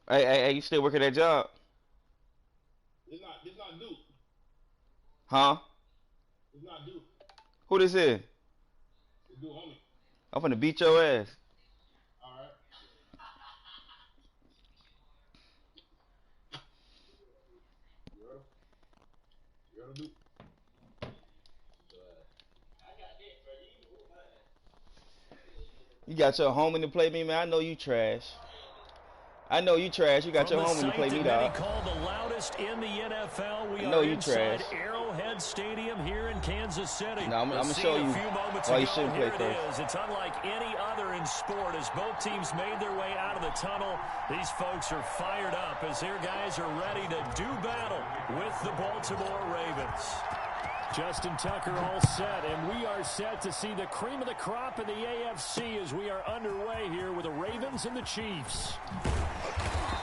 Hey, you still working that job? It's not Duke. Huh? It's not Duke. Who this is? It's Duke, homie. I'm finna beat your ass. All right. You heard him? You heard him, Duke? You got your homie to play me, man. I know you trash. I know you trash. You got From your the homie to site play that me, many dog. call the loudest in the NFL, we I know are you inside trash. Arrowhead Stadium here in Kansas City. Now I'm The gonna scene show a you few moments why you ago, shouldn't play here it first. is. It's unlike any other in sport as both teams made their way out of the tunnel. These folks are fired up as their guys are ready to do battle with the Baltimore Ravens. Justin Tucker all set, and we are set to see the cream of the crop in the AFC as we are underway here with the Ravens and the Chiefs.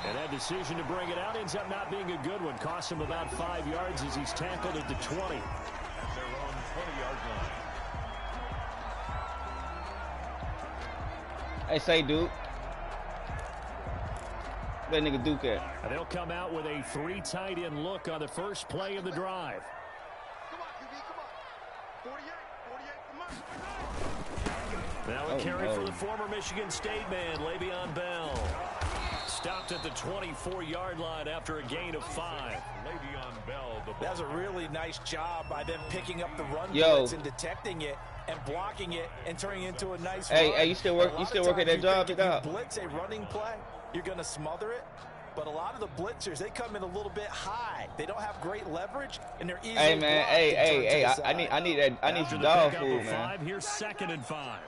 And that decision to bring it out ends up not being a good one. Costs him about 5 yards as he's tackled at the 20. At their own 20-yard line. Hey, say Duke. That nigga Duke at. And they'll come out with a 3 tight end look on the first play of the drive. Come on, QB, come on. 48, 48, come on. Now a carry for the former Michigan State man, Le'Veon Bell. Stopped at the 24-yard line after a gain of 5. Le'Veon Bell. That was a really nice job by them picking up the run blitz and detecting it and blocking it and turning it into a nice run. Hey, you still working that job? If you blitz a running play, you're going to smother it. But a lot of the blitzers, they come in a little bit high. They don't have great leverage, and they're easily Hey, man, hey, I need some dog food, man. Here's 2nd and 5.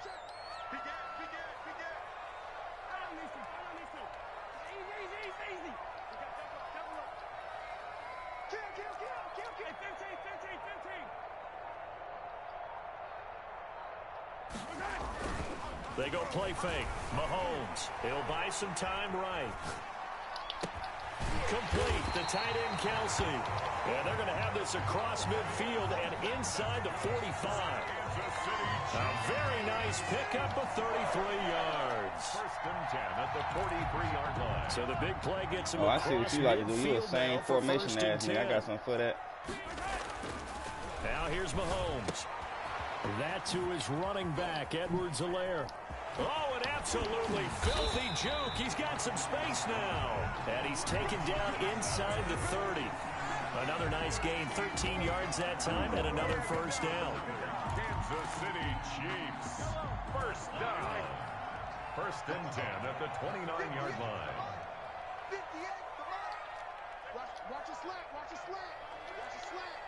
They go play fake. Mahomes. He'll buy some time right. Complete. The tight end, Kelsey. And they're going to have this across midfield and inside the 45. A very nice pickup of 33 yards. 1st and 10 at the 43-yard line. So the big play gets him I across see what you like to do. You a midfield same now for formation 1st and ass nigga. I 10. got something for that. Now here's Mahomes. That to his running back, Edwards-Helaire. Oh, an absolutely filthy juke. He's got some space now. And he's taken down inside the 30. Another nice gain, 13 yards that time, and another 1st down. Kansas City Chiefs. 1st down. 1st and 10 at the 29-yard line. 58, come on. Watch a slant, watch a slant. Watch a slant.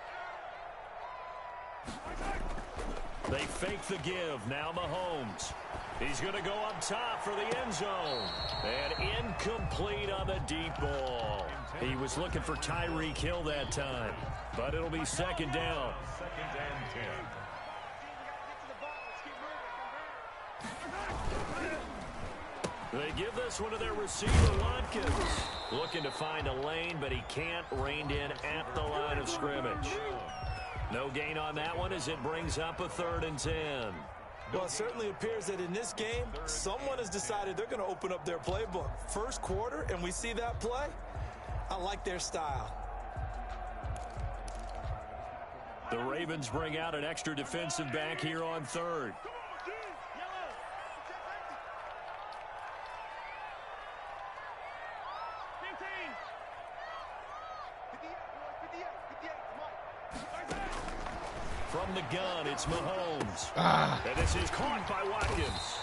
They fake the give. Now Mahomes. He's going to go up top for the end zone. And incomplete on the deep ball. He was looking for Tyreek Hill that time. But it'll be 2nd down. 2nd and 10. They give this one to their receiver, Watkins. Looking to find a lane, but he can't. Reined in at the line of scrimmage. No gain on that one as it brings up a 3rd and 10. Well, it certainly appears that in this game, someone has decided they're going to open up their playbook. 1st quarter, and we see that play. I like their style. The Ravens bring out an extra defensive back here on 3rd. From the gun, it's Mahomes. And this is caught by Watkins.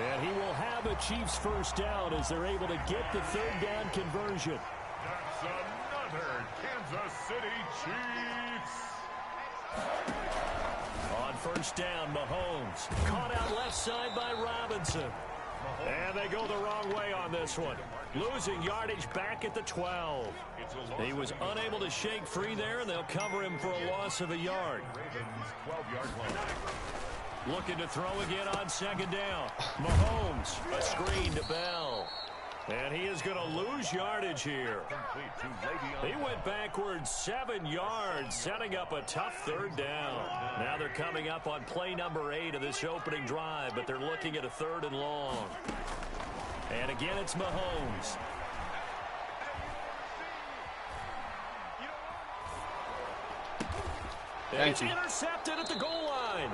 And he will have a Chiefs 1st down as they're able to get the 3rd down conversion. That's another Kansas City Chiefs. On 1st down, Mahomes. Caught out left side by Robinson. And they go the wrong way on this one. Losing yardage back at the 12. He was unable to shake free there, and they'll cover him for a loss of a yard. Ravens 12-yard line. Looking to throw again on 2nd down. Mahomes, a screen to Bell. And he is going to lose yardage here. He went backwards 7 yards, setting up a tough 3rd down. Now they're coming up on play number 8 of this opening drive, but they're looking at a 3rd and long. And again, it's Mahomes. It's intercepted at the goal line.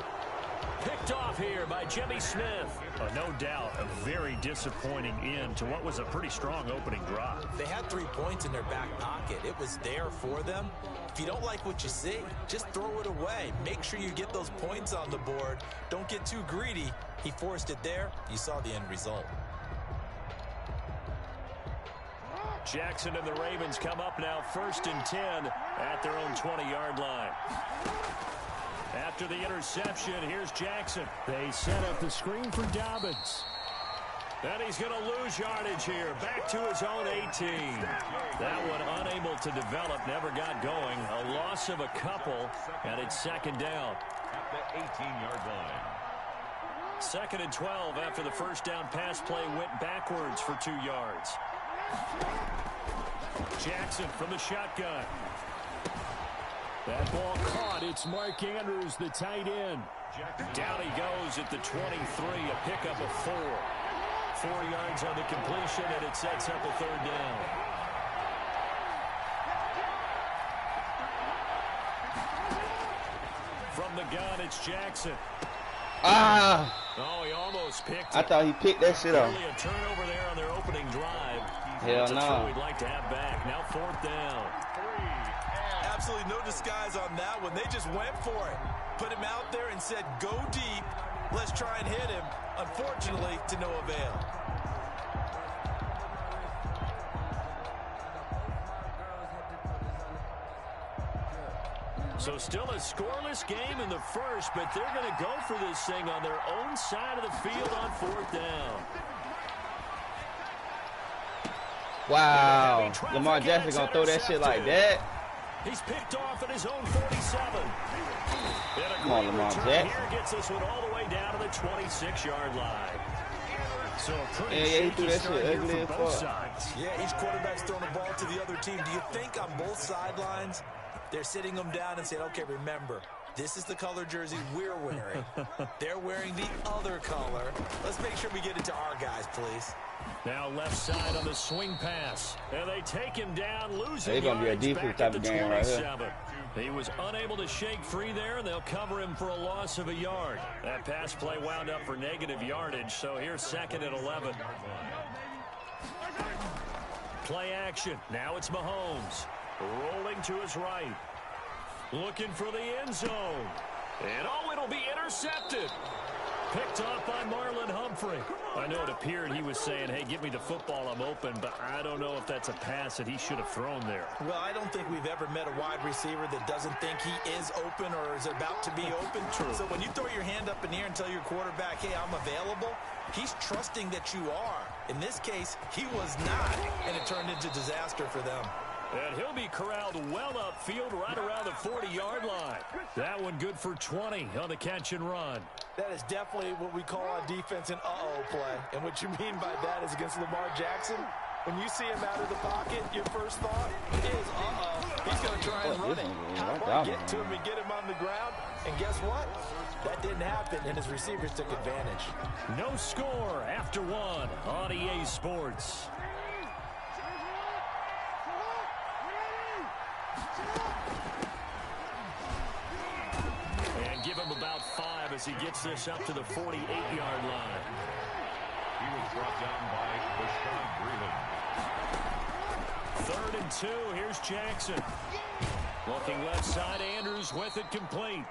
Picked off here by Jimmy Smith. No doubt a very disappointing end to what was a pretty strong opening drive. They had 3 points in their back pocket. It was there for them. If you don't like what you see, just throw it away. Make sure you get those points on the board. Don't get too greedy. He forced it there. You saw the end result. Jackson and the Ravens come up now 1st and 10 at their own 20-yard line. After the interception, here's Jackson. They set up the screen for Dobbins. And he's going to lose yardage here. Back to his own 18. That one unable to develop, never got going. A loss of a couple, and it's 2nd down. At the 18-yard line. 2nd and 12 after the first down pass play went backwards for 2 yards. Jackson from the shotgun. That ball caught. It's Mark Andrews, the tight end. Down he goes at the 23, a pickup of 4. 4 yards on the completion, and it sets up a 3rd down. From the gun, it's Jackson. Ah! Oh, he almost picked it. I thought he picked that shit up. Really a turnover there on their opening drive. Hell That's a no. throw we'd like to have back. Now 4th down. Absolutely no disguise on that one. They just went for it. Put him out there and said, go deep. Let's try and hit him. Unfortunately, to no avail. So still a scoreless game in the first, but they're going to go for this thing on their own side of the field on 4th down. Wow. Lamar Jackson going to throw that shit like that? He's picked off at his own 47. Come on, Lamar Jackson. Here gets this one all the way down to the 26-yard line. So a pretty he threw that start shit here ugly for as both fuck. sides. Yeah, each quarterback's throwing the ball to the other team. Do you think on both sidelines they're sitting them down and saying, okay, remember, this is the color jersey we're wearing. They're wearing the other color. Let's make sure we get it to our guys, please. Now left side on the swing pass. And they take him down, losing It's gonna be a yardage defense back type at of the game right here. 27. He was unable to shake free there, and they'll cover him for a loss of a yard. That pass play wound up for negative yardage, so here's 2nd and 11. Play action. Now it's Mahomes. Rolling to his right. Looking for the end zone. And oh, it'll be intercepted. Picked off by Marlon Humphrey. I know it appeared he was saying, hey, give me the football, I'm open, but I don't know if that's a pass that he should have thrown there. Well, I don't think we've ever met a wide receiver that doesn't think he is open or is about to be open. True. So when you throw your hand up in the air and tell your quarterback, hey, I'm available, he's trusting that you are. In this case, he was not, and it turned into disaster for them. And he'll be corralled well upfield right around the 40-yard line. That one good for 20 on the catch and run. That is definitely what we call on defense an uh-oh play. And what you mean by that is against Lamar Jackson, when you see him out of the pocket, your first thought is, uh-oh, he's going to try and run it. How about get to him and get him on the ground? And guess what? That didn't happen, and his receivers took advantage. No score after 1 on EA Sports. And give him about 5 as he gets this up to the 48-yard line. He was brought down by Bashaud Breeland. 3rd and 2. Here's Jackson. Looking left side, Andrews with it complete.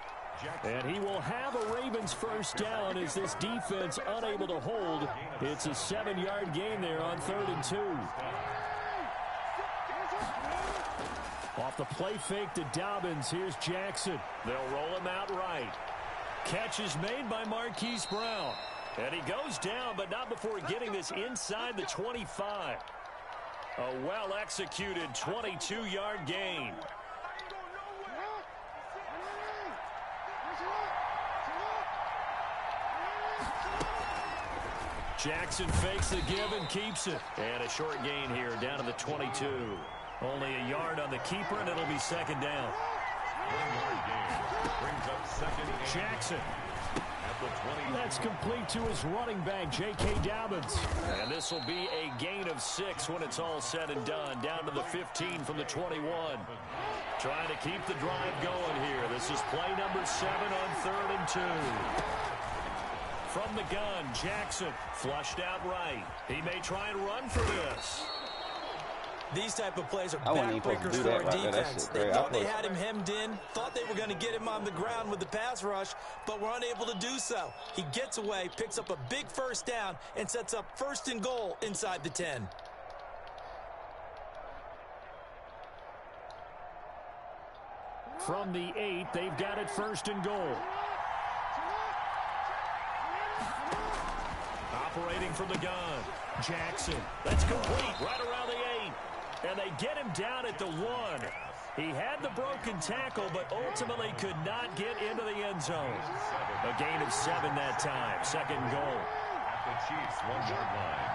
And he will have a Ravens first down as this defense unable to hold. It's a 7-yard gain there on 3rd and 2. Off the play fake to Dobbins, here's Jackson. They'll roll him out right. Catch is made by Marquise Brown. And he goes down, but not before getting this inside the 25. A well-executed 22-yard gain. Jackson fakes the give and keeps it. And a short gain here down to the 22. Only a yard on the keeper, and it'll be 2nd down. 1 yard gain brings up 2nd and Jackson. at That's complete to his running back, J.K. Dobbins. And this will be a gain of 6 when it's all said and done. Down to the 15 from the 21. Trying to keep the drive going here. This is play number 7 on 3rd and 2. From the gun, Jackson flushed out right. He may try and run for this. These type of plays are backbreakers for our defense. They thought they had him hemmed in, thought they were going to get him on the ground with the pass rush, but were unable to do so. He gets away, picks up a big first down, and sets up 1st and goal inside the 10. From the 8, they've got it 1st and goal. Operating from the gun, Jackson. That's complete right around the 8. And they get him down at the 1. He had the broken tackle, but ultimately could not get into the end zone. A gain of 7 that time. 2nd and goal. At the Chiefs' 1-yard line.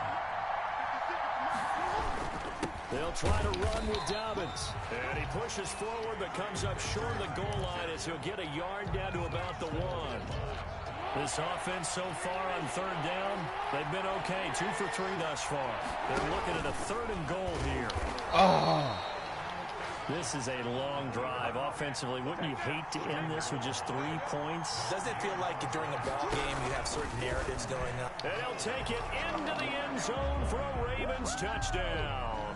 They'll try to run with Dobbins. And he pushes forward, but comes up short of the goal line as he'll get a yard down to about the 1. This offense so far on 3rd down, they've been okay. 2 for 3 thus far. They're looking at a 3rd and goal here. Oh. This is a long drive. Offensively, wouldn't you hate to end this with just 3 points? Doesn't it feel like during a ball game you have certain narratives going on? And he'll take it into the end zone for a Ravens touchdown.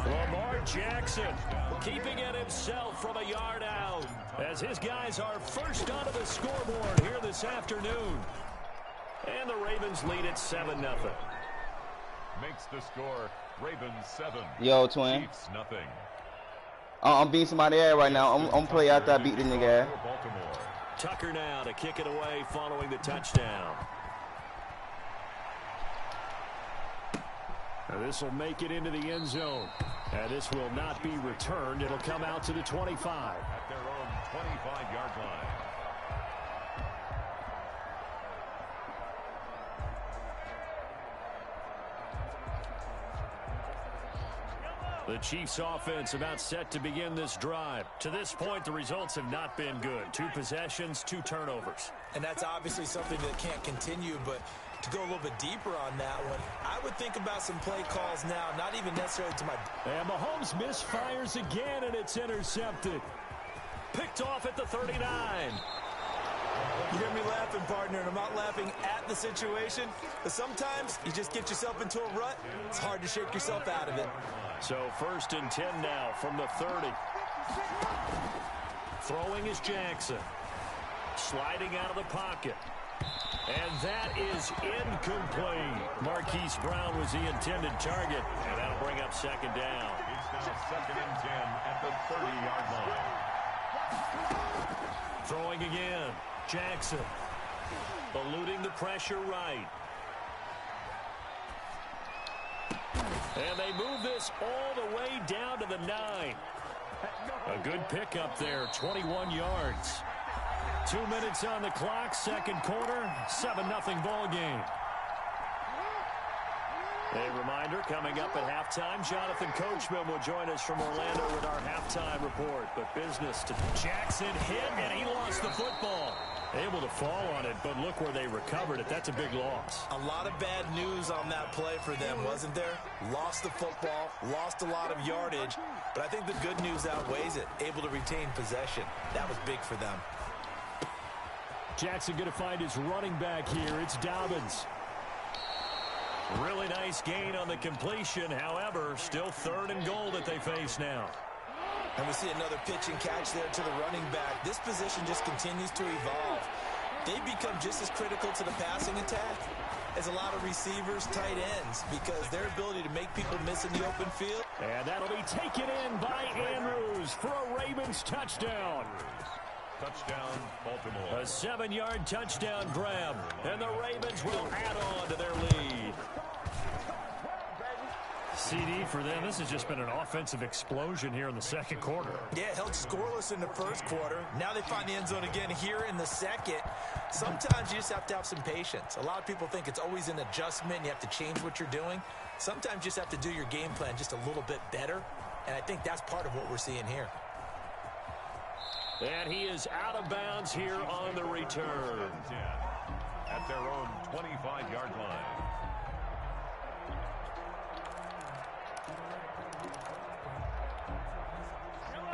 Lamar Jackson keeping it himself from a yard out as his guys are first onto the scoreboard here this afternoon. And the Ravens lead at 7-0. Makes the score Ravens 7. Yo, twin. Chiefs nothing. I'm beating somebody ass right now. I'm play after I beat the nigga ass. Tucker now to kick it away following the touchdown. Now this will make it into the end zone. And this will not be returned. It'll come out to the 25. At their own 25-yard line. The Chiefs offense about set to begin this drive. To this point, the results have not been good. 2 possessions, 2 turnovers. And that's obviously something that can't continue, but to go a little bit deeper on that one, I would think about some play calls now, not even necessarily to my... And Mahomes misfires again, and it's intercepted. Picked off at the 39. You hear me laughing, partner, and I'm not laughing at the situation, but sometimes you just get yourself into a rut. It's hard to shake yourself out of it. So 1st and 10 now from the 30. Throwing is Jackson. Sliding out of the pocket. And that is incomplete. Marquise Brown was the intended target. And that'll bring up 2nd down. It's now 2nd and 10 at the 30-yard line. Throwing again. Jackson. Eluding the pressure right. And they move this all the way down to the 9. A good pickup there, 21 yards. 2 minutes on the clock, 2nd quarter, 7-0 ball game. A reminder, coming up at halftime, Jonathan Coachman will join us from Orlando with our halftime report. But business to Jackson hit, and he lost the football. Able to fall on it, but look where they recovered it. That's a big loss. A lot of bad news on that play for them, wasn't there? Lost the football, lost a lot of yardage, but I think the good news outweighs it. Able to retain possession. That was big for them. Jackson going to find his running back here. It's Dobbins. Really nice gain on the completion. However, still 3rd and goal that they face now. And we see another pitch and catch there to the running back. This position just continues to evolve. They become just as critical to the passing attack as a lot of receivers, tight ends, because their ability to make people miss in the open field. And that'll be taken in by Andrews for a Ravens touchdown. Touchdown, Baltimore. A 7-yard touchdown grab, and the Ravens will add on to their lead. CD for them. This has just been an offensive explosion here in the 2nd quarter. Yeah, held scoreless in the 1st quarter. Now they find the end zone again here in the 2nd. Sometimes you just have to have some patience. A lot of people think it's always an adjustment. You have to change what you're doing. Sometimes you just have to do your game plan just a little bit better. And I think that's part of what we're seeing here. And he is out of bounds here on the return. at their own 25-yard line.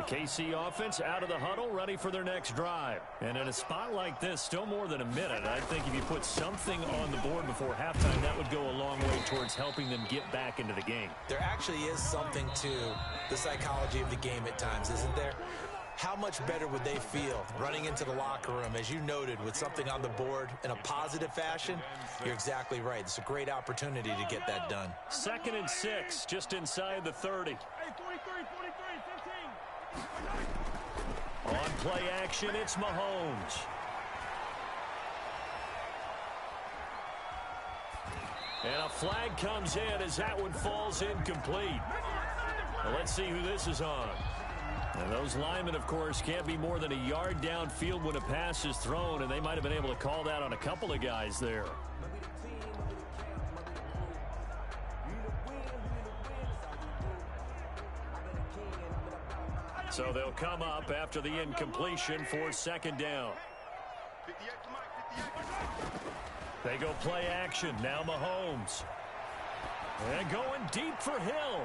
KC offense out of the huddle, ready for their next drive. And in a spot like this, still more than a minute, I think if you put something on the board before halftime, that would go a long way towards helping them get back into the game. There actually is something to the psychology of the game at times, isn't there? How much better would they feel running into the locker room, as you noted, with something on the board in a positive fashion? You're exactly right. It's a great opportunity to get that done. 2nd and 6, just inside the 30. Hey, 43, 43, 15. On play action, it's Mahomes. And a flag comes in as that one falls incomplete. Well, let's see who this is on. And those linemen, of course, can't be more than a yard downfield when a pass is thrown, and they might have been able to call that on a couple of guys there. So they'll come up after the incompletion for 2nd down. They go play action. Now Mahomes. And going deep for Hill.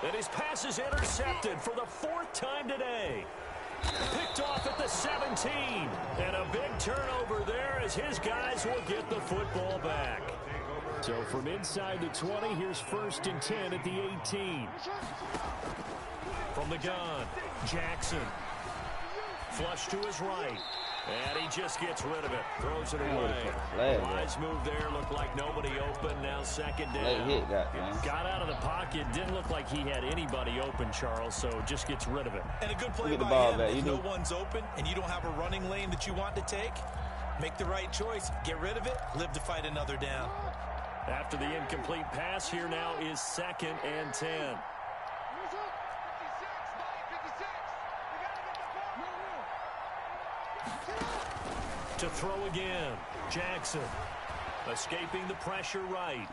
And his pass is intercepted for the 4th time today. Picked off at the 17. And a big turnover there as his guys will get the football back. So from inside the 20, here's 1st and 10 at the 18. From the gun, Jackson. Flush to his right. And he just gets rid of it. Throws it away. Wise move there. Looked like nobody open. Now 2nd down. Got out of the pocket. Didn't look like he had anybody open, Charles, so just gets rid of it. And a good play by him. If no one's open and you don't have a running lane that you want to take, make the right choice. Get rid of it. Live to fight another down. After the incomplete pass, here now is 2nd and 10. To throw again, Jackson escaping the pressure right.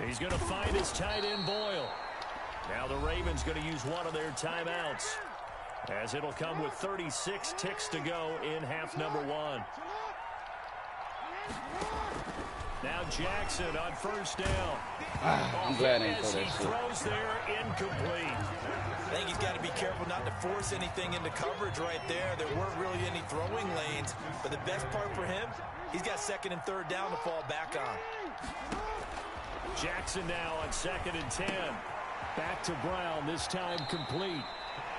He's going to find his tight end Boyle. Now the Ravens going to use one of their timeouts, as it'll come with 36 ticks to go in half number 1. Now Jackson on 1st down. I'm glad I didn't throw that shit. shit. Throws there, incomplete. I think he's got to be careful not to force anything into coverage right there. There weren't really any throwing lanes, but the best part for him, he's got 2nd and 3rd down to fall back on. Jackson now on 2nd and 10. Back to Brown, this time complete.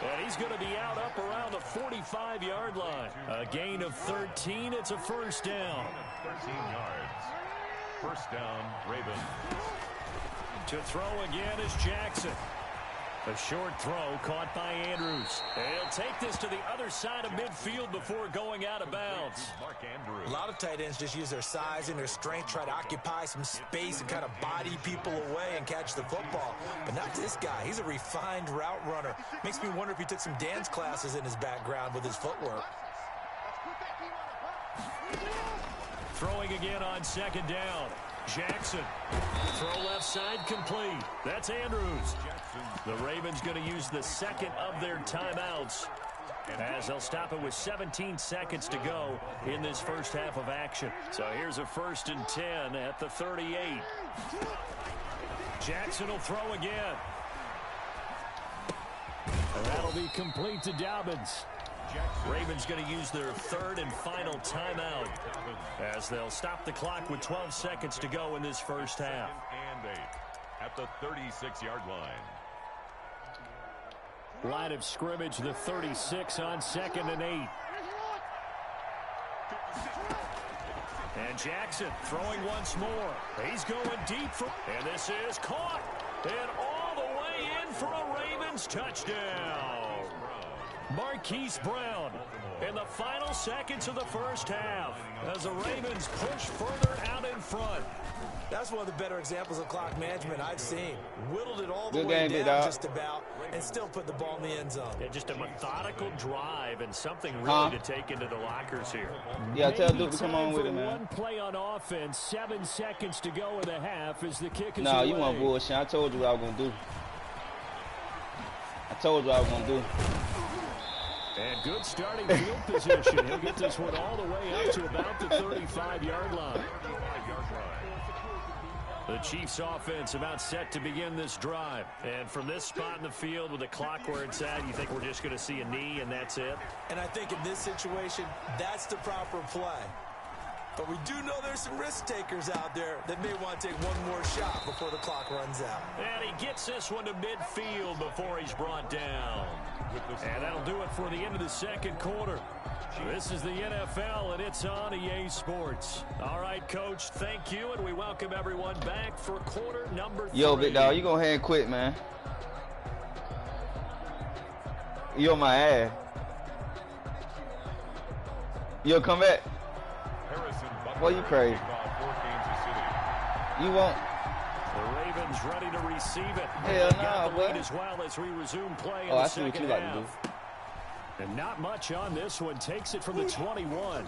And he's going to be out up around the 45-yard line. A gain of 13. It's a 1st down. 13 yards. 1st down, Ravens. To throw again is Jackson. A short throw caught by Andrews. And he'll take this to the other side of midfield before going out of bounds. Mark Andrews. A lot of tight ends just use their size and their strength, try to occupy some space and kind of body people away and catch the football. But not this guy. He's a refined route runner. Makes me wonder if he took some dance classes in his background with his footwork. Throwing again on 2nd down. Jackson. Throw left side complete. That's Andrews. The Ravens going to use the 2nd of their timeouts, as they'll stop it with 17 seconds to go in this first half of action. So here's a 1st and 10 at the 38. Jackson will throw again. And that'll be complete to Dobbins. Ravens going to use their 3rd and final timeout, as they'll stop the clock with 12 seconds to go in this first half. And 8 at the 36-yard line. Line of scrimmage, the 36 on 2nd and 8. And Jackson throwing once more. He's going deep for, and this is caught. And all the way in for a Ravens touchdown. Marquise Brown in the final seconds of the first half, as the Ravens push further out in front. That's one of the better examples of clock management I've seen. Whittled it all the way down just about, and still put the ball in the end zone. Yeah, just a methodical drive and something really to take into the lockers here. Yeah, tell Duke to come on with it, man. One play on offense, 7 seconds to go in the half as the kick is No, away. you want bullshit. I told you what I was going to do. And good starting field position. He'll get this one all the way up to about the 35-yard line. The Chiefs offense about set to begin this drive. And from this spot in the field with the clock where it's at, you think we're just going to see a knee and that's it? And I think in this situation, that's the proper play. But we do know there's some risk takers out there that may want to take one more shot before the clock runs out. And he gets this one to midfield before he's brought down. And that'll do it for the end of the second quarter. This is the NFL, and it's on EA Sports. All right, Coach, thank you, and we welcome everyone back for quarter number 3. Yo, big dog, you go ahead and quit, man. You on my ass. You'll come back. Well, you crazy. You won't. The Ravens ready to receive it. Hell no, boy. As well as we resume play Oh, I see what you like to do. And not much on this one. Takes it from the 21.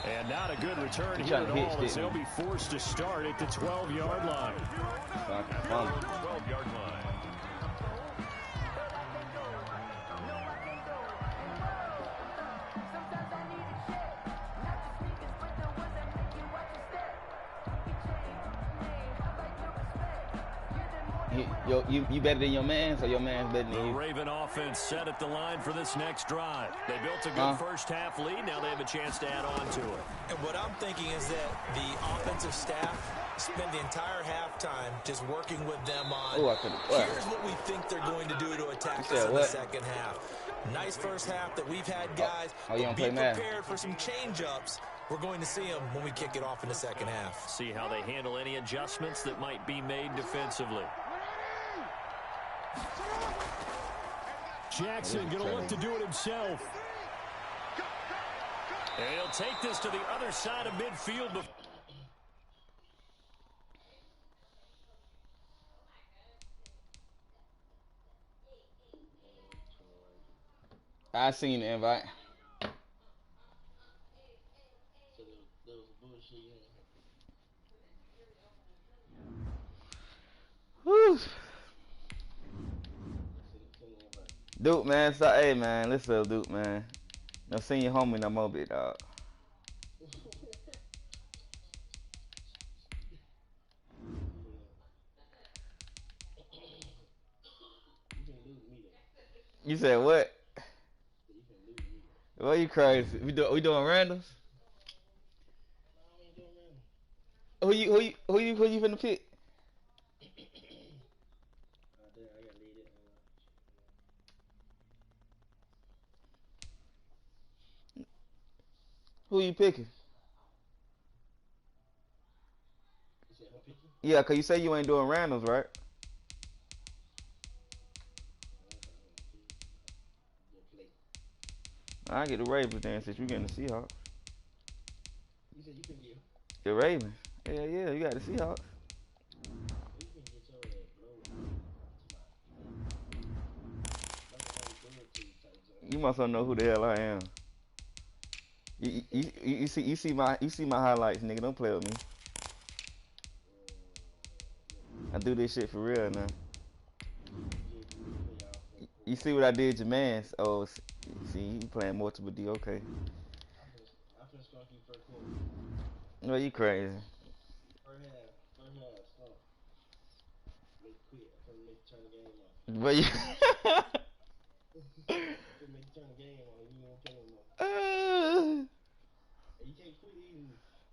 And not a good return here at all as they'll be forced to start at the 12-yard line. 12-yard line. You better than your man, so your man's better than you. The Raven offense set at the line for this next drive. They built a good first half lead. Now they have a chance to add on to it. And what I'm thinking is that the offensive staff spend the entire halftime just working with them on here's what we think they're going to do to attack us in the second half. Nice first half that we've had, guys. But be prepared for some change-ups. We're going to see them when we kick it off in the second half. See how they handle any adjustments that might be made defensively. Jackson going to look to do it himself. And he'll take this to the other side of midfield. I seen the invite. Whew. Duke, man, so, hey, man, listen up, Duke, man. No seen your homie no more, big dog. You said what? Well, you crazy. We doing randoms? Who you finna pick? Who you picking? Yeah, cause you say you ain't doing randoms, right? I get the Ravens then since you getting the Seahawks. You said you can get the Ravens. Yeah, you got the Seahawks. You must not know who the hell I am. You see my highlights, nigga. Don't play with me. I do this shit for real now. You see what I did, your man's? Oh, see, you playing multiple D. Okay. No, you crazy. But you.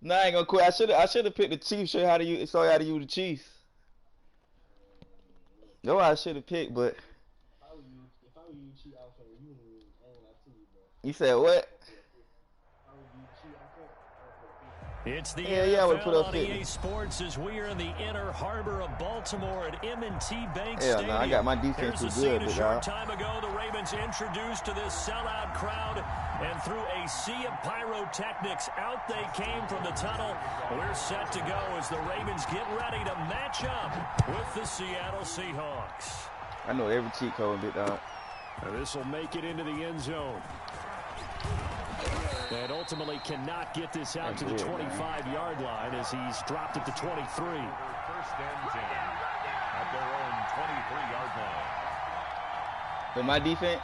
Nah, I ain't gonna quit. I should have picked the Chiefs. Show you how to use the Chiefs. No, I should have picked, but. If I were you, cheat out for you, I ain't like to you, bro. You said what? It's the NFL on EA Sports as we are in the inner harbor of Baltimore at M&T Bank Stadium. No, I got my defense Here's good, a short time ago, the Ravens introduced to this sellout crowd, and through a sea of pyrotechnics, out they came from the tunnel. We're set to go as the Ravens get ready to match up with the Seattle Seahawks. I know every cheat code, big dog. This will make it into the end zone. And ultimately cannot get this out to the 25-yard line as he's dropped at the 23. First and 10 at their own 23-yard line. But my defense?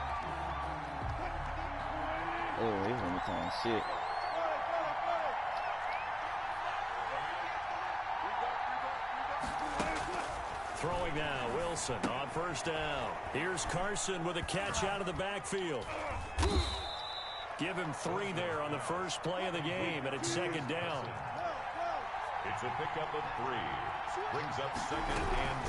Oh, he's anytime shit. Throwing now, Wilson on first down. Here's Carson with a catch out of the backfield. Give him 3 there on the first play of the game, and it's second down. It's a pickup of 3. Brings up 2nd and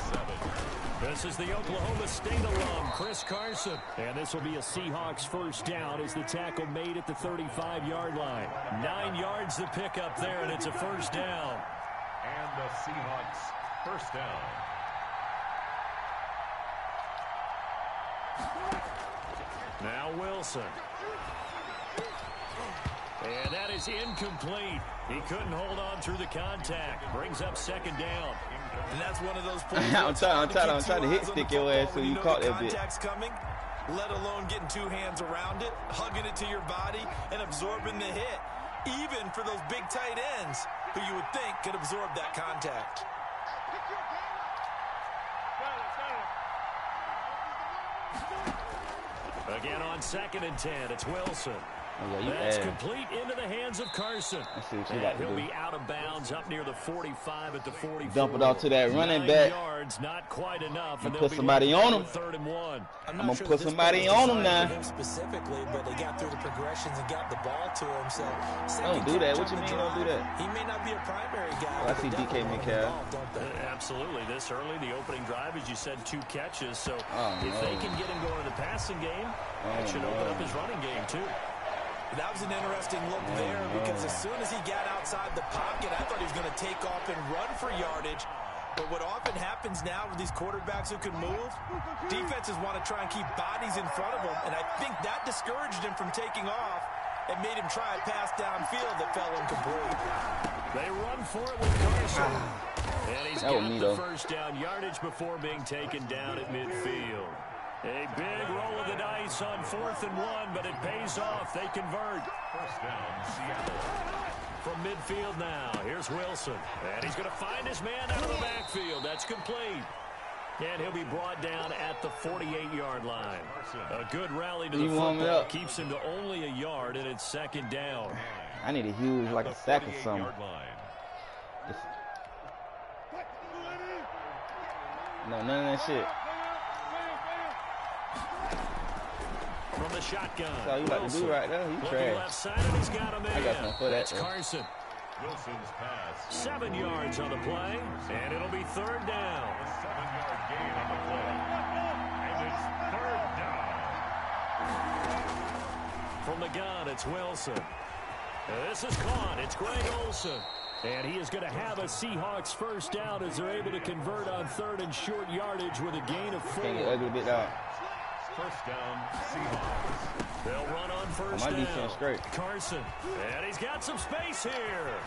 7. This is the Oklahoma State alum, Chris Carson. And this will be a Seahawks first down as the tackle made at the 35-yard line. 9 yards the pickup there, and it's a first down. And the Seahawks first down. Now Wilson. And that is incomplete. He couldn't hold on through the contact. Brings up second down. And that's one of those plays. I'm trying to hit stick your ass so you caught that bit. Contact's coming, let alone getting 2 hands around it, hugging it to your body, and absorbing the hit. Even for those big tight ends who you would think could absorb that contact. Again on 2nd and 10, it's Wilson. Oh, yeah, That's complete into the hands of Carson. Let's see what you And like to he'll do. be out of bounds up near the 45 at the 44. Dump it off to that running 9 back. yards, not quite enough. And And put they'll be somebody looking on him. for 3rd and 1. I'm gonna put somebody on him now. Specifically, but they got through the progressions and got the ball to him. So Don't do that. What you mean don't do that? He may not be a primary guy. Oh, I see DK Metcalf. Absolutely. This early, the opening drive, as you said, 2 catches. So if no. they can get him going in the passing game, that should open up his running game, too. That was an interesting look there because as soon as he got outside the pocket, I thought he was going to take off and run for yardage. But what often happens now with these quarterbacks who can move, defenses want to try and keep bodies in front of them, and I think that discouraged him from taking off and made him try a pass downfield that fell incomplete. They run for it with Carson. And he's got the though. first down yardage before being taken down at midfield. A big roll of the dice on 4th and 1, but it pays off. They convert. First down, Seattle. From midfield now, here's Wilson. And he's going to find his man out of the backfield. That's complete. And he'll be brought down at the 48-yard line. A good rally to the football. Keeps him to only a yard, and it's second down. I need a huge, like a sack or something. No, none of that shit. From the shotgun. That's all you like to do right there. You trash. Left side, and he's got him in. I got something for that. That's Carson. Wilson's pass. 7 yards on the play, and it'll be 3rd down. A 7-yard gain on the play. And it's 3rd down. From the gun, it's Wilson. This is caught. It's Greg Olsen. And he is going to have a Seahawks first down as they're able to convert on 3rd and short yardage with a gain of 4. Can't get ugly bit out. First down, Seahawks. They'll run on first My down. defense straight. Carson. And he's got some space here.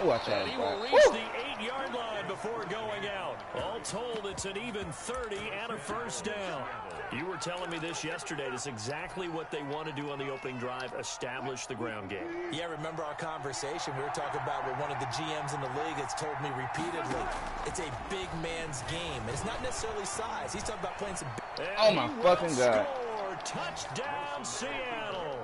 Oh, I tried And to he will fight. reach the 8-yard line before going out. All told, it's an even 30 and a first down. You were telling me this yesterday. That's exactly what they want to do on the opening drive, establish the ground game. Yeah, remember our conversation. We were talking about what one of the GMs in the league has told me repeatedly. It's a big man's game. And it's not necessarily size. He's talking about playing some big. Oh, my fucking God. Score. Touchdown, Seattle.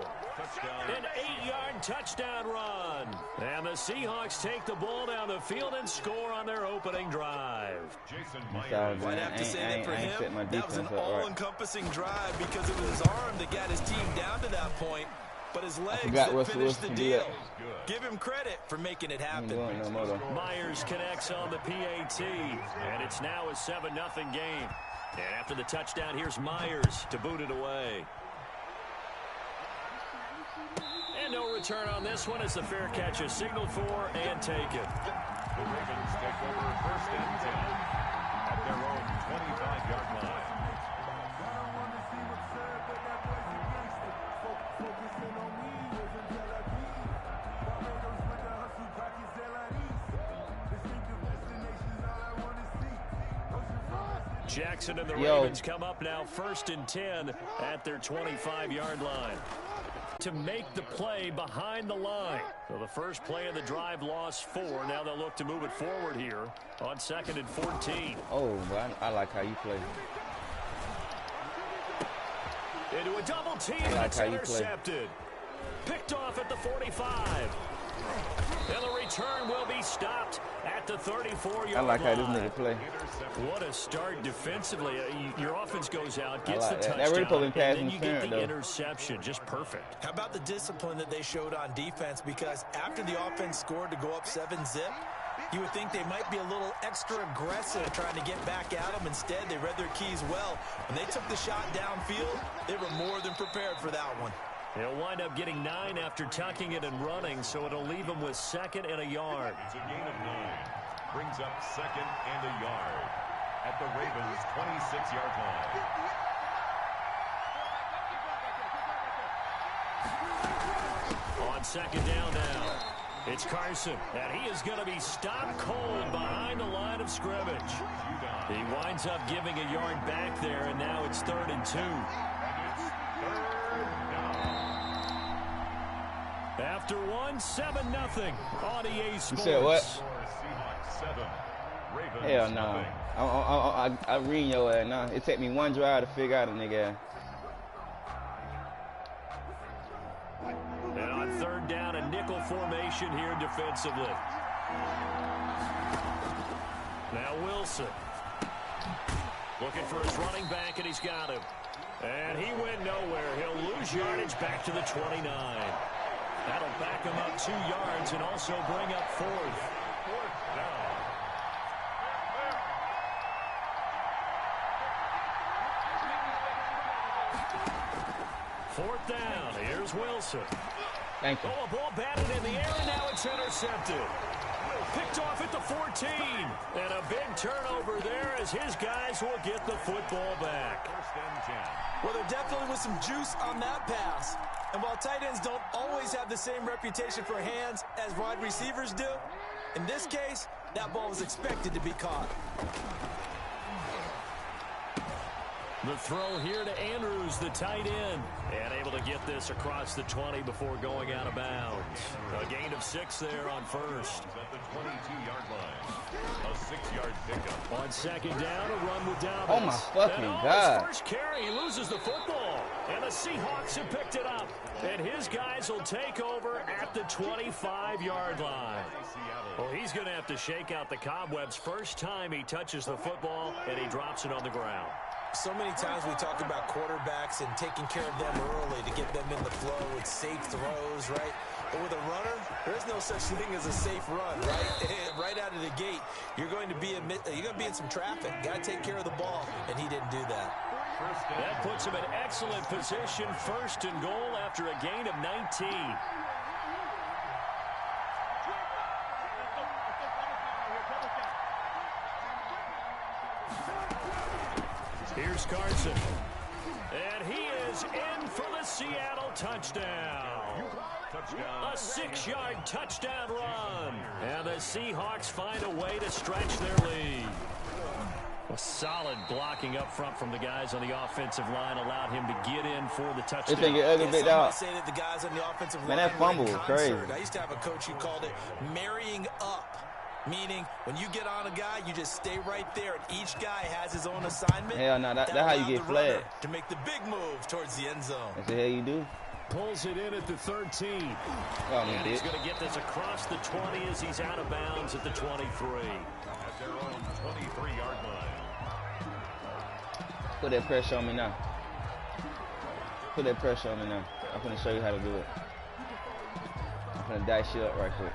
An 8-yard touchdown run. And the Seahawks take the ball down the field and score on their opening drive. Jason Sorry, Myers. I'd have to say that for him, that was an all-encompassing drive because it was his arm that got his team down to that point, but his legs that finished the deal. Give him credit for making it happen. Myers connects on the PAT, and it's now a 7-0 game. And after the touchdown, here's Myers to boot it away. And no return on this one as the fair catch is signaled for and taken. The Ravens take over first and 10 at their own 25-yard line. Jackson and the Ravens come up now first and 10 at their 25-yard line to make the play behind the line. So the first play of the drive lost 4. Now they'll look to move it forward here on 2nd and 14. Oh, I like how you play. Into a double team, and it's intercepted. Picked off at the 45. And the return will be stopped at the 34-yard line. I like how this nigga play. What a start defensively. Your offense goes out, gets like the that. touchdown, That really put me past and then you get the though. interception. Just perfect. How about the discipline that they showed on defense? Because after the offense scored to go up 7-zip, you would think they might be a little extra aggressive trying to get back at them. Instead, they read their keys well. When they took the shot downfield, they were more than prepared for that one. He'll wind up getting 9 after tucking it and running, so it'll leave him with 2nd and a yard. It's a gain of 9. Brings up 2nd and a yard at the Ravens' 26-yard line. On 2nd down now, it's Carson, and he is going to be stopped cold behind the line of scrimmage. He winds up giving a yard back there, and now it's 3rd and 2. After 7-0 on EA Sports. You said what? Hell no. I read your ass now. It take me one drive to figure out a nigga. And on 3rd down, a nickel formation here defensively. Now Wilson. Looking for his running back, and he's got him. And he went nowhere. He'll lose yardage back to the 29. That'll back him up 2 yards and also bring up 4th. 4th down. Here's Wilson. Thank you. Oh, a ball batted in the air, and now it's intercepted. Picked off at the 14. And a big turnover there as his guys will get the football back. 1st and 10. Well, there definitely was some juice on that pass. And while tight ends don't always have the same reputation for hands as wide receivers do, in this case, that ball was expected to be caught. The throw here to Andrews, the tight end, and able to get this across the 20 before going out of bounds. A gain of 6 there on 1st. At the 22-yard line. A 6-yard pickup. On 2nd down, a run with Dobbins. Oh my fucking and God. His first carry, he loses the football. And the Seahawks have picked it up. And his guys will take over at the 25-yard line. Well, he's going to have to shake out the cobwebs first time he touches the football, and he drops it on the ground. So many times we talk about quarterbacks and taking care of them early to get them in the flow with safe throws, right? But with a runner, there's no such thing as a safe run, right? Right out of the gate, you're going to be in some traffic. Got to take care of the ball, and he didn't do that. That puts him in excellent position, 1st and goal after a gain of 19. Here's Carson. And he is in for the Seattle touchdown. A 6-yard touchdown run. And the Seahawks find a way to stretch their lead. A solid blocking up front from the guys on the offensive line allowed him to get in for the touchdown. This thing get ugly big dog. Say that the guys on the offensive Man, line that fumble was crazy. I used to have a coach who called it marrying up. Meaning, when you get on a guy, you just stay right there, and each guy has his own assignment. Hell no, that's how you get flagged. To make the big move towards the end zone. That's the hell you do. Pulls it in at the 13. Oh, and he's going to get this across the 20 as he's out of bounds at the 23. At their own 23-yard line. Put that pressure on me now. Put that pressure on me now. I'm going to show you how to do it. I'm going to dice you up right quick.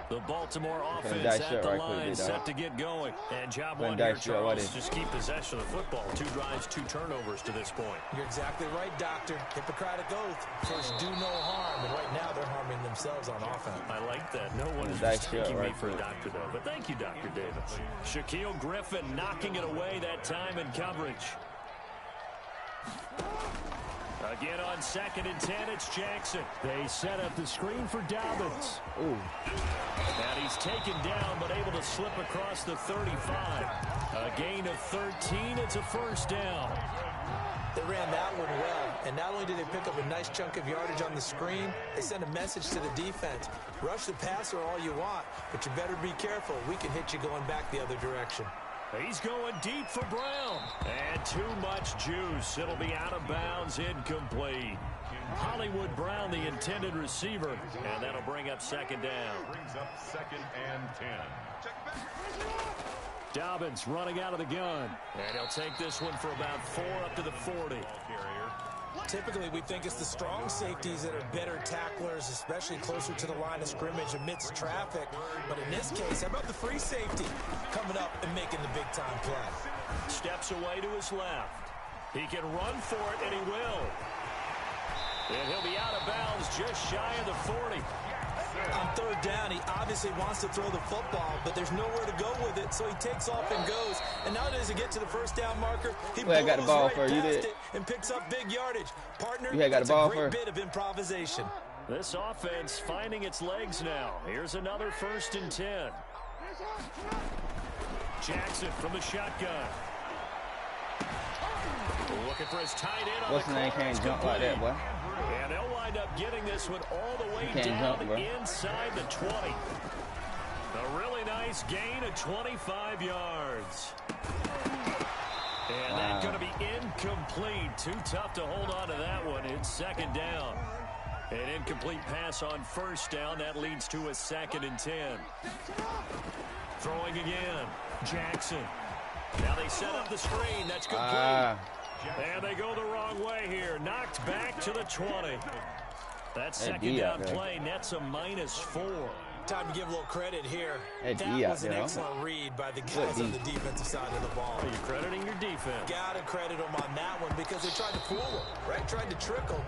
The Baltimore offense at the line set to get going. And job one here, Charles, just keep possession of the football. 2 drives, 2 turnovers to this point. You're exactly right, Doctor. Hippocratic oath. First, do no harm. And right now, they're harming themselves on offense. I like that. No one is mistaking me for a doctor, though. But thank you, Dr. Davis. Shaquille Griffin knocking it away that time in coverage. Again on 2nd and 10, it's Jackson. They set up the screen for Dobbins. Ooh. And he's taken down, but able to slip across the 35. A gain of 13. It's a 1st down. They ran that one well, and not only did they pick up a nice chunk of yardage on the screen, they sent a message to the defense. Rush the passer all you want, but you better be careful. We can hit you going back the other direction. He's going deep for Brown. And too much juice. It'll be out of bounds, incomplete. Hollywood Brown, the intended receiver, and that'll bring up second down. Brings up 2nd and 10. Dobbins running out of the gun. And he'll take this one for about 4 up to the 40. Typically, we think it's the strong safeties that are better tacklers, especially closer to the line of scrimmage amidst traffic. But in this case, how about the free safety coming up and making the big-time play? Steps away to his left. He can run for it, and he will. And he'll be out of bounds just shy of the 40. On third down, he obviously wants to throw the football, but there's nowhere to go with it, so he takes off and goes. And now does he get to the first down marker? He Wait, I got the ball right first. You past did. it and picks up big yardage. Partner, You got the ball that's a great first. bit of improvisation. This offense finding its legs now. Here's another 1st and 10. Jackson from the shotgun. Looking for his tight end on What's the the name? corner. Can't It's jump like that, complete. boy. And they'll wind up getting this one all the way Can't down jump, bro. inside the 20. A really nice gain of 25 yards. And that's going to be incomplete. Too tough to hold on to that one. It's second down. An incomplete pass on first down. That leads to a 2nd and 10. Throwing again. Jackson. Now they set up the screen. That's complete. And they go the wrong way here. Knocked back to the 20. That second down play nets a -4. Time to give a little credit here. That was an excellent read by the guys on the defensive side of the ball. Are you crediting your defense? Got to credit them on that one because they tried to fool him, right? Tried to trick him.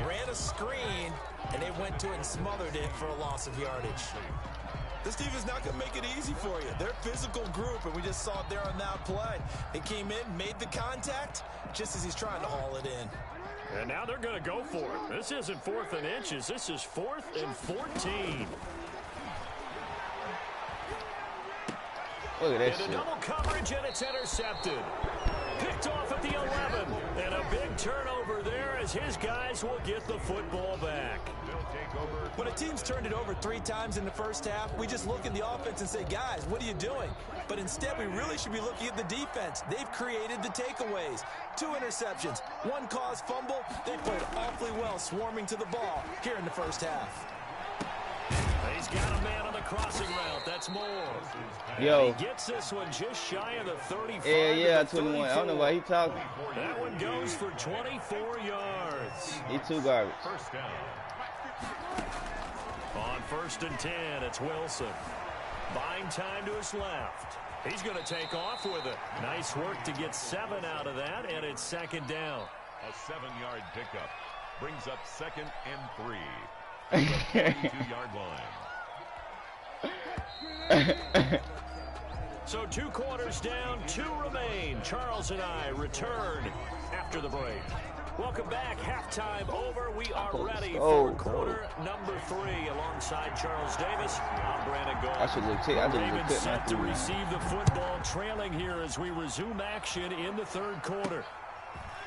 Ran a screen, and they went to it and smothered it for a loss of yardage. This defense not going to make it easy for you. They're a physical group, and we just saw it there on that play. They came in, made the contact, just as he's trying to haul it in. And now they're going to go for it. This isn't 4th and inches. This is 4th and 14. Look at that Into shit. double coverage, and it's intercepted. Picked off at the 11. And a big turnover there as his guys will get the football back. When a team's turned it over 3 times in the first half, we just look at the offense and say, guys, what are you doing? But instead, we really should be looking at the defense. They've created the takeaways. 2 interceptions, 1 caused fumble. They played awfully well swarming to the ball here in the first half. He's got a man on the crossing route. That's Moore. Yo. And he gets this one just shy of the 35. Yeah, to the 21. I don't know why he talking. That one goes for 24 yards. He too garbage. First down. On 1st and 10, it's Wilson. Buying time to his left. He's going to take off with it. Nice work to get 7 out of that, and it's second down. A 7-yard pickup. Brings up 2nd and 3. The 42-yard line. So 2 quarters down, 2 remain. Charles and I return after the break. Welcome back. Halftime over. We are ready for quarter number 3 alongside Charles Davis. I'm Brandon Gold. I should look I just Ravens look set to my receive the football, trailing here as we resume action in the 3rd quarter.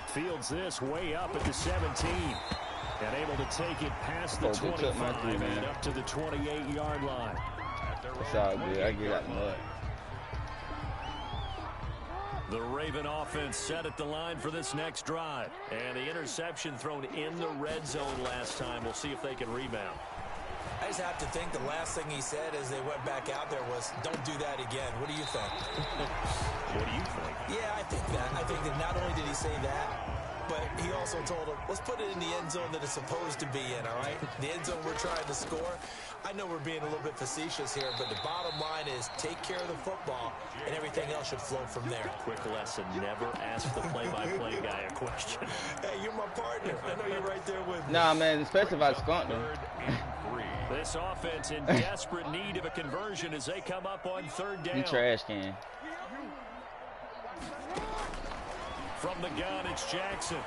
Fields this way up at the 17. And able to take it past the 25 and up to the 28-yard line. It's all good. I get out the mud. The Raven offense set at the line for this next drive. And the interception thrown in the red zone last time. We'll see if they can rebound. I just have to think the last thing he said as they went back out there was, don't do that again. What do you think? What do you think? Yeah, I think that. I think that not only did he say that, but he also told him, let's put it in the end zone that it's supposed to be in, all right? The end zone we're trying to score. I know we're being a little bit facetious here, but the bottom line is take care of the football, and everything else should flow from there. Quick lesson, never ask the play-by-play guy a question. Hey, you're my partner. I know you're right there with me. Nah, man, especially if I skunked him. This offense in desperate need of a conversion as they come up on 3rd down. He trash can. From the gun, it's Jackson.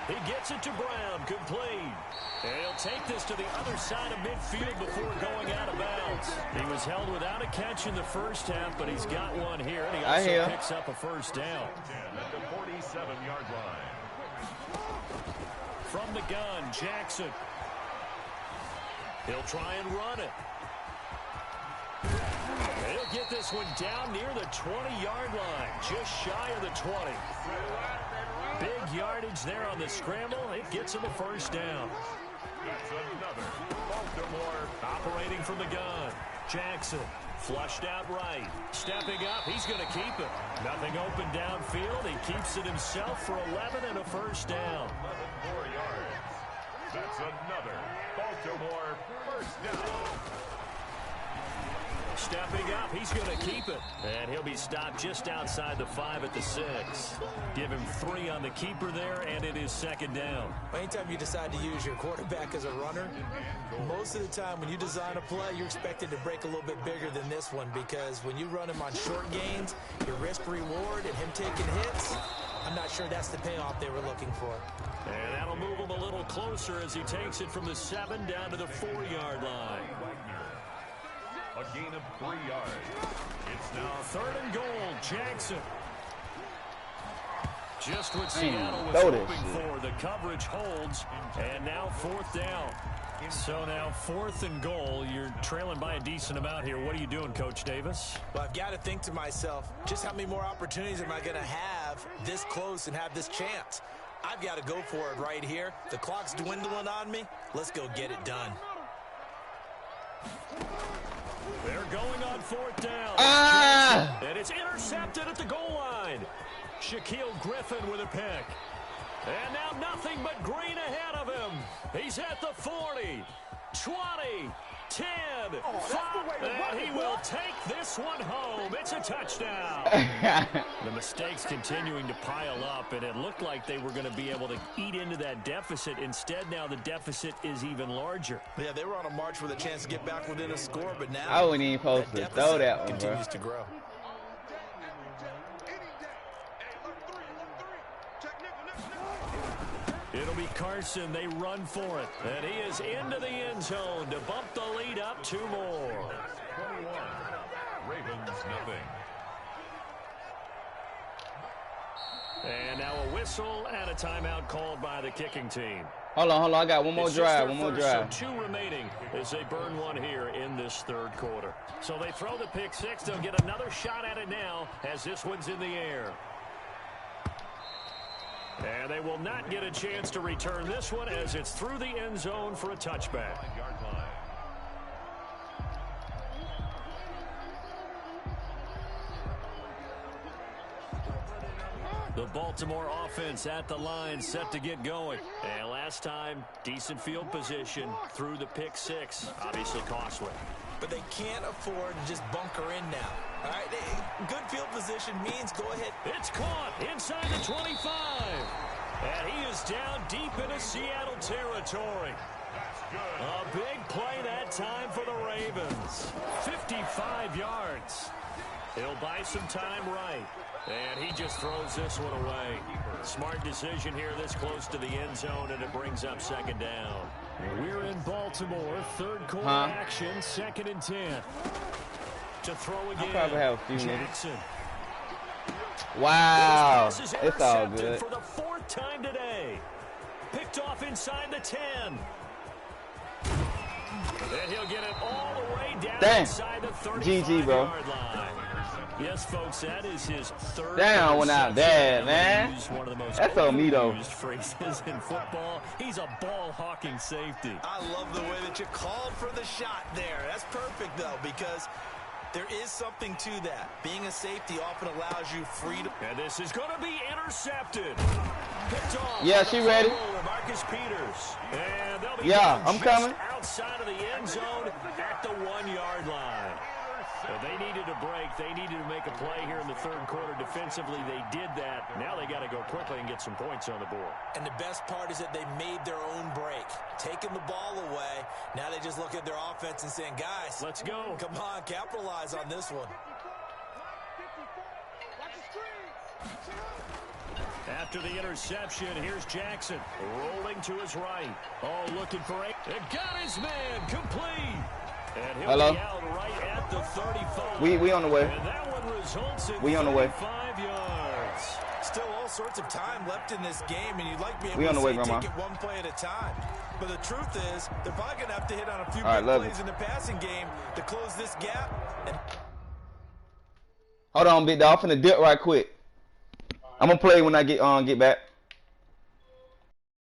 He gets it to Brown, complete. And he'll take this to the other side of midfield before going out of bounds. He was held without a catch in the first half, but he's got one here, and he also picks up a first down. At the 47-yard line. From the gun, Jackson. He'll try and run it. He'll get get this one down near the 20-yard line, just shy of the 20. Big yardage there on the scramble. It gets him a first down. That's another Baltimore. Operating from the gun, Jackson. Flushed out right. Stepping up, he's going to keep it. Nothing open downfield. He keeps it himself for 11 and a first down. 11 more yards. That's another Baltimore first down. Stepping up, he's going to keep it. And he'll be stopped just outside the 5 at the 6. Give him 3 on the keeper there, and it is second down. Anytime you decide to use your quarterback as a runner, most of the time when you design a play, you're expected to break a little bit bigger than this one, because when you run him on short gains, your risk-reward and him taking hits, I'm not sure that's the payoff they were looking for. And that'll move him a little closer as he takes it from the 7 down to the 4-yard line. A gain of 3 yards. It's now 3rd and goal, Jackson. Just what Seattle was hoping for. The coverage holds, and now 4th down. So now 4th and goal. You're trailing by a decent amount here. What are you doing, Coach Davis? Well, I've got to think to myself, just how many more opportunities am I going to have this close and have this chance? I've got to go for it right here. The clock's dwindling on me. Let's go get it done. They're going on 4th down. And it's intercepted at the goal line. Shaquille Griffin with a pick. And now nothing but green ahead of him. He's at the 40, 20, 10, 5, and he will take this one home. It's a touchdown. The mistakes continuing to pile up, and it looked like they were going to be able to eat into that deficit. Instead, now the deficit is even larger. Yeah, they were on a march with a chance to get back within a score, but now I wouldn't even supposed to throw that one, continues to grow. It'll be Carson. They run for it. And he is into the end zone to bump the lead up 2 more. 21. Ravens nothing. And now a whistle and a timeout called by the kicking team. Hold on. I got one more It's drive. just One more their drive. first, so 2 remaining as they burn one here in this 3rd quarter. So they throw the pick 6. They'll get another shot at it now as this one's in the air. And they will not get a chance to return this one as it's through the end zone for a touchback. 5-yard line. The Baltimore offense at the line, set to get going. And last time, decent field position through the pick 6. Obviously costly. But they can't afford to just bunker in now. All right, good field position means go ahead. It's caught inside the 25. And he is down deep into Seattle territory. A big play that time for the Ravens. 55 yards. He'll buy some time right. And he just throws this one away. Smart decision here this close to the end zone, and it brings up 2nd down. We're in Baltimore, 3rd quarter action, 2nd and 10. To throw again, I'll probably have a few Jackson. Wow, it's all good. For the 4th time today. Picked off inside the 10. And he'll get it all the way down inside the 35-yard line. Yes, folks, that is his 3rd. Down went out bad, man. One of the most That's on me, though. used phrases in football. He's a ball-hawking safety. I love the way that you called for the shot there. That's perfect, though, because there is something to that. Being a safety often allows you freedom. And this is going to be intercepted. Picked off. Yeah, she ready. Marcus Peters. And they'll be I'm coming. Outside of the end zone at the 1-yard line. So they needed a break. They needed to make a play here in the 3rd quarter. Defensively, they did that. Now they got to go quickly and get some points on the board. And the best part is that they made their own break. Taking the ball away. Now they just look at their offense and saying, guys, let's go. Come on, capitalize on this one. After the interception, here's Jackson rolling to his right. Oh, looking for it. It got his man complete. And he'll be out right at the 35. We on the way. And that one results in we on the way. 5 yards. Still all sorts of time left in this game, and you'd like to be able we on the to way, Grandma. take it one play at a time. But the truth is, they're probably going to have to hit on a few big plays in the passing game to close this gap. And Hold on, big dog. I'm finna dip right quick. I'm gonna play when I get back.